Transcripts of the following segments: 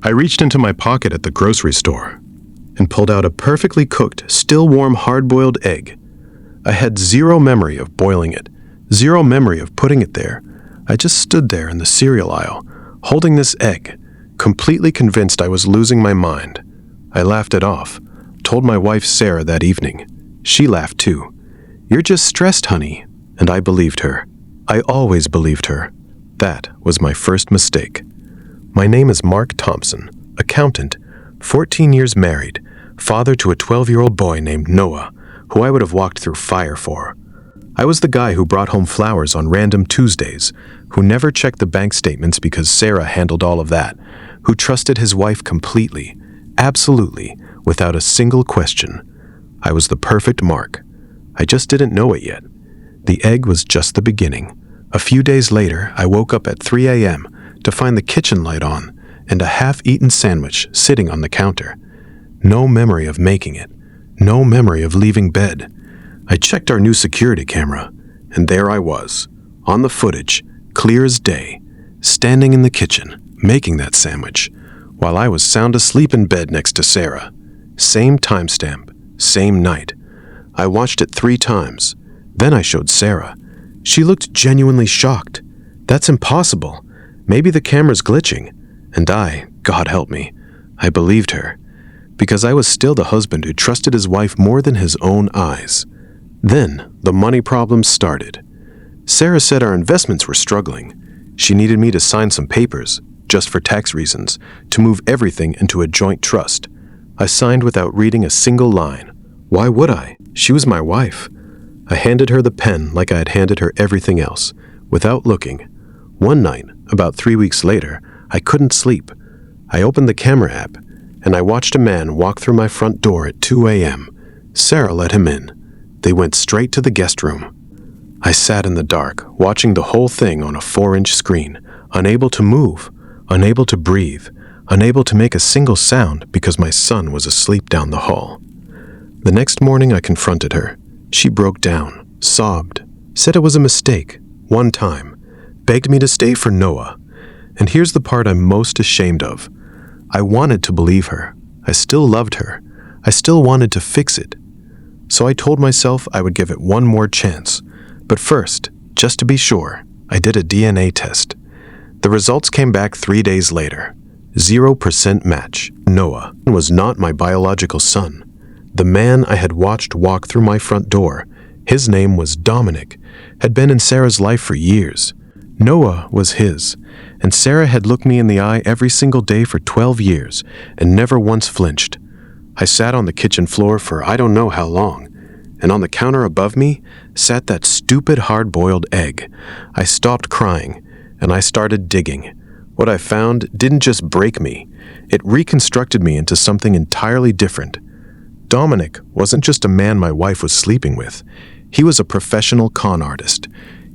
I reached into my pocket at the grocery store and pulled out a perfectly cooked, still warm hard-boiled egg. I had zero memory of boiling it, zero memory of putting it there. I just stood there in the cereal aisle, holding this egg, completely convinced I was losing my mind. I laughed it off, told my wife Sarah that evening. She laughed too. "You're just stressed, honey." And I believed her. I always believed her. That was my first mistake. My name is Mark Thompson, accountant, 14 years married, father to a 12-year-old boy named Noah, who I would have walked through fire for. I was the guy who brought home flowers on random Tuesdays, who never checked the bank statements because Sarah handled all of that, who trusted his wife completely, absolutely, without a single question. I was the perfect Mark. I just didn't know it yet. The egg was just the beginning. A few days later, I woke up at 3 a.m. to find the kitchen light on and a half-eaten sandwich sitting on the counter. No memory of making it. No memory of leaving bed. I checked our new security camera, and there I was, on the footage, clear as day, standing in the kitchen, making that sandwich, while I was sound asleep in bed next to Sarah. Same timestamp, same night. I watched it 3 times. Then I showed Sarah. She looked genuinely shocked. That's impossible. Maybe the camera's glitching. And I, God help me, I believed her. Because I was still the husband who trusted his wife more than his own eyes. Then, the money problems started. Sarah said our investments were struggling. She needed me to sign some papers, just for tax reasons, to move everything into a joint trust. I signed without reading a single line. Why would I? She was my wife. I handed her the pen like I had handed her everything else, without looking. One night, about 3 weeks later, I couldn't sleep. I opened the camera app, and I watched a man walk through my front door at 2 a.m. Sarah let him in. They went straight to the guest room. I sat in the dark, watching the whole thing on a 4-inch screen, unable to move, unable to breathe, unable to make a single sound because my son was asleep down the hall. The next morning I confronted her. She broke down, sobbed, said it was a mistake, one time, begged me to stay for Noah. And here's the part I'm most ashamed of. I wanted to believe her. I still loved her. I still wanted to fix it. So I told myself I would give it one more chance. But first, just to be sure, I did a DNA test. The results came back 3 days later. 0% match. Noah was not my biological son. The man I had watched walk through my front door, his name was Dominic, had been in Sarah's life for years. Noah was his, and Sarah had looked me in the eye every single day for 12 years and never once flinched. I sat on the kitchen floor for I don't know how long, and on the counter above me sat that stupid hard-boiled egg. I stopped crying, and I started digging. What I found didn't just break me, it reconstructed me into something entirely different. Dominic wasn't just a man my wife was sleeping with. He was a professional con artist.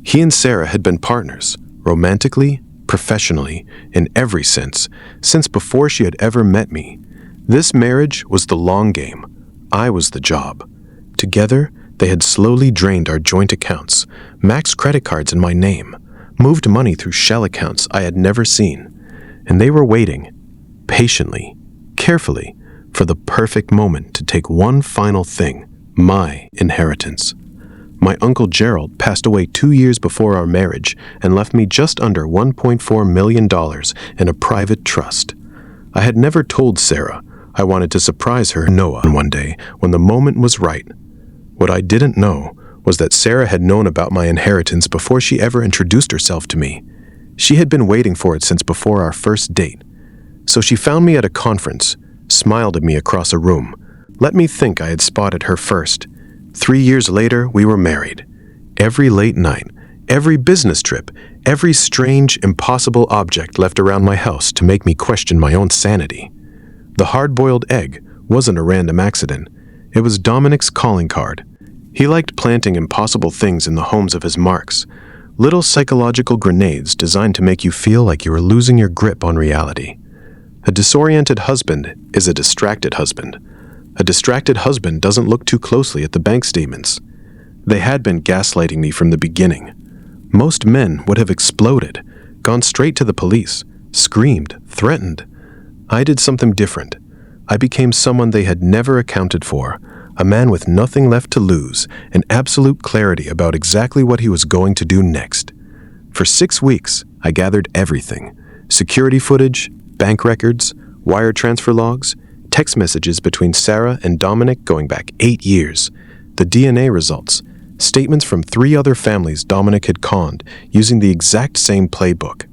He and Sarah had been partners, romantically, professionally, in every sense, since before she had ever met me. This marriage was the long game. I was the job. Together, they had slowly drained our joint accounts, maxed credit cards in my name, moved money through shell accounts I had never seen. And they were waiting, patiently, carefully, for the perfect moment to take one final thing, my inheritance. My Uncle Gerald passed away 2 years before our marriage and left me just under $1.4 million in a private trust. I had never told Sarah. I wanted to surprise her, Noah, one day when the moment was right. What I didn't know was that Sarah had known about my inheritance before she ever introduced herself to me. She had been waiting for it since before our first date. So she found me at a conference, smiled at me across a room, let me think I had spotted her first. 3 years later, we were married. Every late night, every business trip, every strange, impossible object left around my house to make me question my own sanity. The hard-boiled egg wasn't a random accident. It was Dominic's calling card. He liked planting impossible things in the homes of his marks, little psychological grenades designed to make you feel like you were losing your grip on reality. A disoriented husband is a distracted husband. A distracted husband doesn't look too closely at the bank statements. They had been gaslighting me from the beginning. Most men would have exploded, gone straight to the police, screamed, threatened. I did something different. I became someone they had never accounted for, a man with nothing left to lose and absolute clarity about exactly what he was going to do next. For 6 weeks, I gathered everything: security footage, bank records, wire transfer logs, text messages between Sarah and Dominic going back 8 years, the DNA results, statements from 3 other families Dominic had conned using the exact same playbook.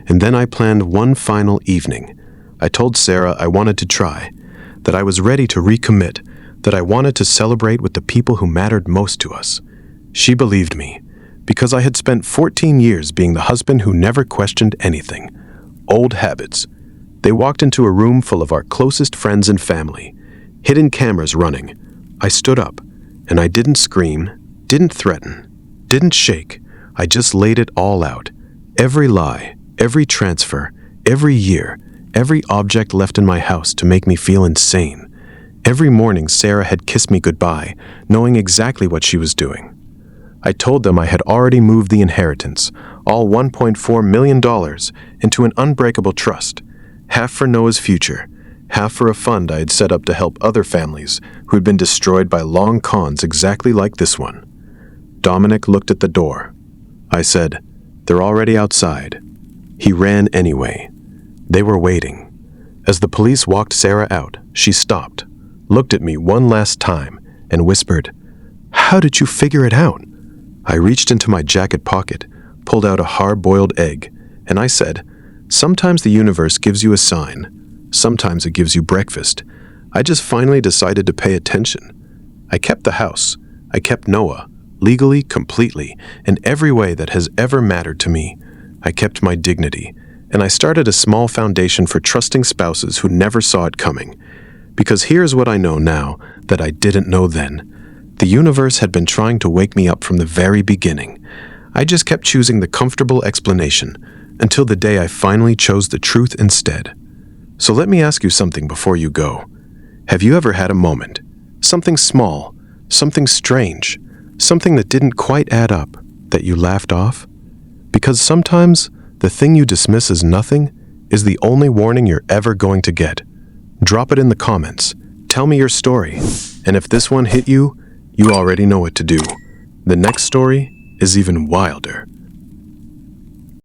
And then I planned one final evening. I told Sarah I wanted to try, that I was ready to recommit, that I wanted to celebrate with the people who mattered most to us. She believed me, because I had spent 14 years being the husband who never questioned anything. Old habits. They walked into a room full of our closest friends and family, hidden cameras running. I stood up, and I didn't scream, didn't threaten, didn't shake. I just laid it all out. Every lie, every transfer, every year, every object left in my house to make me feel insane. Every morning Sarah had kissed me goodbye, knowing exactly what she was doing. I told them I had already moved the inheritance, all $1.4 million, into an unbreakable trust, half for Noah's future, half for a fund I had set up to help other families who had been destroyed by long cons exactly like this one. Dominic looked at the door. I said, "They're already outside." He ran anyway. They were waiting. As the police walked Sarah out, she stopped, looked at me one last time, and whispered, "How did you figure it out?" I reached into my jacket pocket, pulled out a hard-boiled egg, and I said, "Sometimes the universe gives you a sign. Sometimes it gives you breakfast. I just finally decided to pay attention. I kept the house. I kept Noah, legally, completely, in every way that has ever mattered to me. I kept my dignity, and I started a small foundation for trusting spouses who never saw it coming. Because here's what I know now that I didn't know then. The universe had been trying to wake me up from the very beginning. I just kept choosing the comfortable explanation until the day I finally chose the truth instead. So let me ask you something before you go. Have you ever had a moment, something small, something strange, something that didn't quite add up, that you laughed off? Because sometimes the thing you dismiss as nothing is the only warning you're ever going to get. Drop it in the comments. Tell me your story. And if this one hit you, you already know what to do. The next story is even wilder.